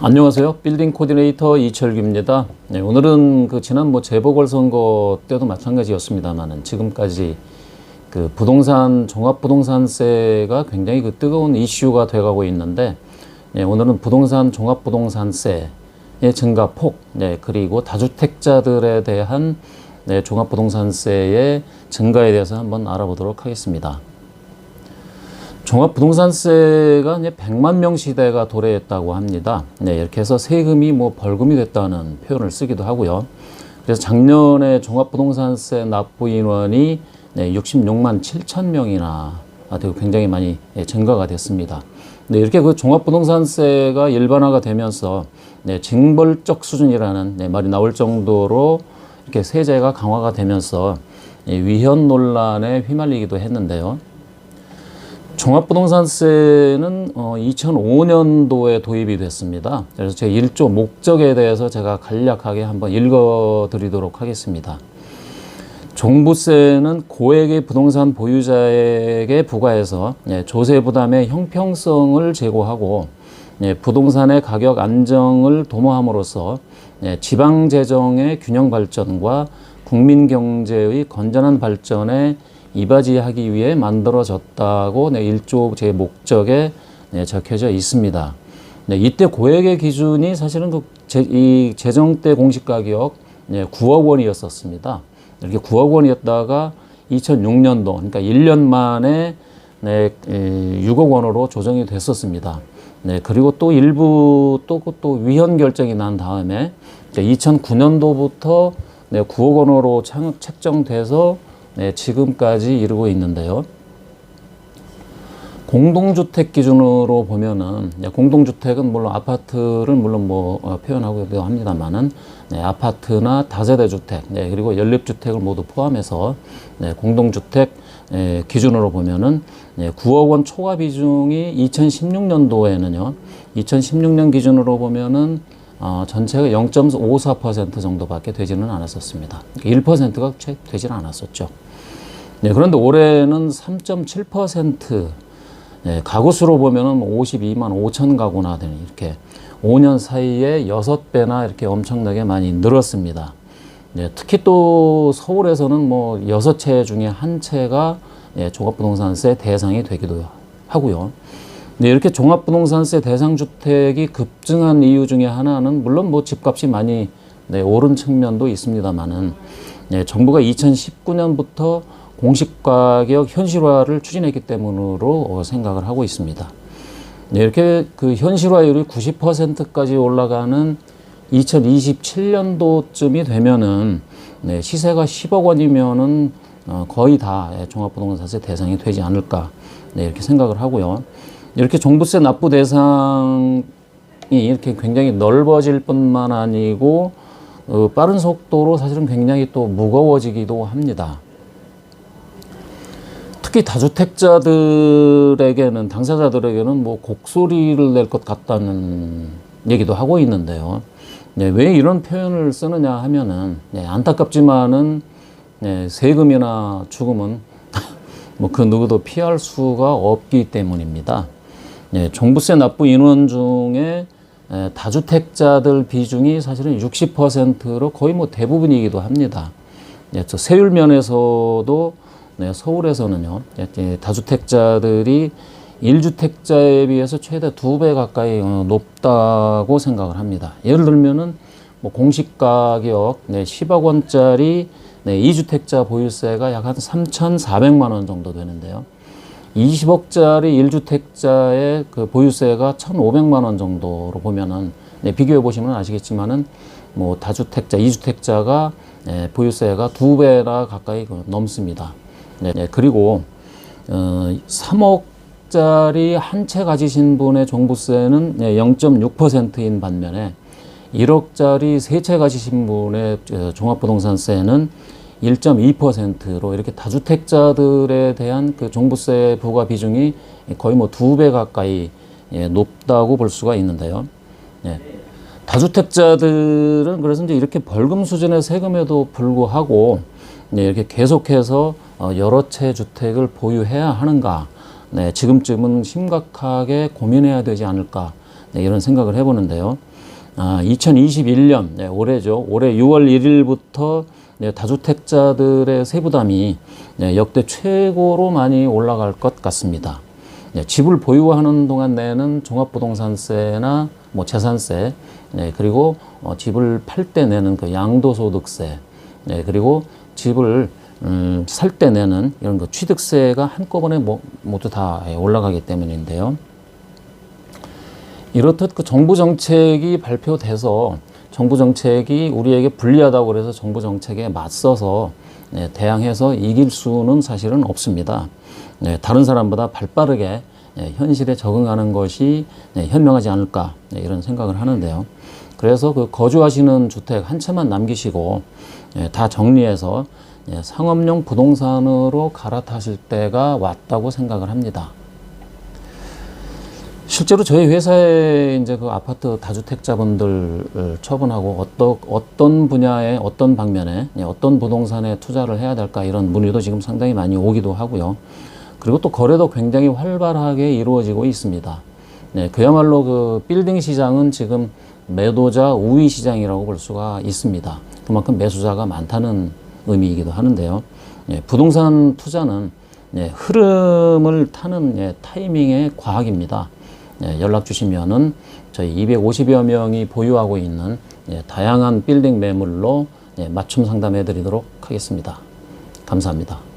안녕하세요. 빌딩 코디네이터 이철규입니다. 네, 오늘은 지난 재보궐선거 때도 마찬가지였습니다만은 지금까지 부동산 종합부동산세가 굉장히 뜨거운 이슈가 돼가고 있는데, 네, 오늘은 부동산 종합부동산세의 증가폭, 네, 그리고 다주택자들에 대한 종합부동산세의 증가에 대해서 한번 알아보도록 하겠습니다. 종합부동산세가 이제 100만 명 시대가 도래했다고 합니다. 네, 이렇게 해서 세금이 벌금이 됐다는 표현을 쓰기도 하고요. 그래서 작년에 종합부동산세 납부 인원이 66만 7천 명이나 되고 굉장히 많이 증가가 됐습니다. 네, 이렇게 종합부동산세가 일반화가 되면서 징벌적 수준이라는 말이 나올 정도로 이렇게 세제가 강화가 되면서 위헌 논란에 휘말리기도 했는데요. 종합부동산세는 2005년도에 도입이 됐습니다. 그래서 제 1조 목적에 대해서 제가 간략하게 한번 읽어드리도록 하겠습니다. 종부세는 고액의 부동산 보유자에게 부과해서 조세 부담의 형평성을 제고하고 부동산의 가격 안정을 도모함으로써 지방재정의 균형 발전과 국민 경제의 건전한 발전에 이바지하기 위해 만들어졌다고 1조 제 목적에 적혀져 있습니다. 이때 고액의 기준이 사실은 이 제정 때 공시가격 9억 원이었었습니다. 이렇게 9억 원이었다가 2006년도, 그러니까 1년 만에 6억 원으로 조정이 됐었습니다. 그리고 또 일부 또 위헌 결정이 난 다음에 2009년도부터 9억 원으로 책정돼서 지금까지 이르고 있는데요. 공동주택 기준으로 보면은, 공동주택은 물론 아파트를 표현하기도 합니다만은, 아파트나 다세대 주택, 그리고 연립주택을 모두 포함해서, 공동주택 기준으로 보면은, 9억 원 초과 비중이 2016년도에는요, 2016년 기준으로 보면은, 전체가 0.54% 정도밖에 되지는 않았었습니다. 1%가 채 되지는 않았었죠. 그런데 올해는 3.7%, 가구 수로 보면은 52만 5천 가구나 되는, 이렇게 5년 사이에 6배나 이렇게 엄청나게 많이 늘었습니다. 특히 또 서울에서는 6채 중에 1채가 종합부동산세 대상이 되기도 하고요. 이렇게 종합부동산세 대상 주택이 급증한 이유 중에 하나는 물론 집값이 많이 오른 측면도 있습니다만은, 정부가 2019년부터 공시가격 현실화를 추진했기 때문으로 생각을 하고 있습니다. 이렇게 현실화율이 90%까지 올라가는 2027년도쯤이 되면은 시세가 10억 원이면은 거의 다 종합부동산세 대상이 되지 않을까, 이렇게 생각을 하고요. 이렇게 종부세 납부 대상이 이렇게 굉장히 넓어질 뿐만 아니고 빠른 속도로 사실은 굉장히 또 무거워지기도 합니다. 특히 다주택자들에게는, 당사자들에게는 곡소리를 낼 것 같다는 얘기도 하고 있는데요. 왜 이런 표현을 쓰느냐 하면은, 안타깝지만은 세금이나 죽음은 그 누구도 피할 수가 없기 때문입니다. 종부세 납부 인원 중에 다주택자들 비중이 사실은 60%로 거의 대부분이기도 합니다. 세율 면에서도 서울에서는요, 다주택자들이 1주택자에 비해서 최대 2배 가까이 높다고 생각을 합니다. 예를 들면은 공시가격 10억 원짜리 2주택자 보유세가 약 한 3,400만 원 정도 되는데요. 20억짜리 1주택자의 보유세가 1,500만 원 정도로 보면은, 비교해 보시면 아시겠지만은, 다주택자, 2주택자가 보유세가 2배나 가까이 넘습니다. 그리고 3억짜리 한 채 가지신 분의 종부세는 0.6%인 반면에 1억짜리 세 채 가지신 분의 종합부동산세는 1.2%로 이렇게 다주택자들에 대한 종부세 부과 비중이 거의 2배 가까이 높다고 볼 수가 있는데요. 다주택자들은 그래서 이제 이렇게 벌금 수준의 세금에도 불구하고 이렇게 계속해서 여러 채 주택을 보유해야 하는가, 지금쯤은 심각하게 고민해야 되지 않을까, 이런 생각을 해보는데요. 2021년 올해죠. 올해 6월 1일부터 다주택자들의 세부담이 역대 최고로 많이 올라갈 것 같습니다. 집을 보유하는 동안 내는 종합부동산세나 뭐 재산세, 그리고 집을 팔 때 내는 그 양도소득세, 그리고 집을 살 때 내는 이런 그 취득세가 한꺼번에 모두 다 올라가기 때문인데요. 이렇듯 그 정부 정책이 발표돼서 정부 정책이 우리에게 불리하다고 그래서 정부 정책에 맞서서 대항해서 이길 수는 사실은 없습니다. 다른 사람보다 발빠르게 현실에 적응하는 것이 현명하지 않을까 이런 생각을 하는데요. 그래서 그 거주하시는 주택 한 채만 남기시고 다 정리해서 상업용 부동산으로 갈아타실 때가 왔다고 생각을 합니다. 실제로 저희 회사에 이제 그 아파트 다주택자분들 처분하고 어떤 분야에 어떤 방면에 어떤 부동산에 투자를 해야 될까 이런 문의도 지금 상당히 많이 오기도 하고요. 그리고 또 거래도 굉장히 활발하게 이루어지고 있습니다. 그야말로 그 빌딩 시장은 지금 매도자 우위 시장이라고 볼 수가 있습니다. 그만큼 매수자가 많다는 의미이기도 하는데요. 부동산 투자는 흐름을 타는 타이밍의 과학입니다. 연락 주시면은 저희 250여 명이 보유하고 있는 다양한 빌딩 매물로 맞춤 상담해 드리도록 하겠습니다. 감사합니다.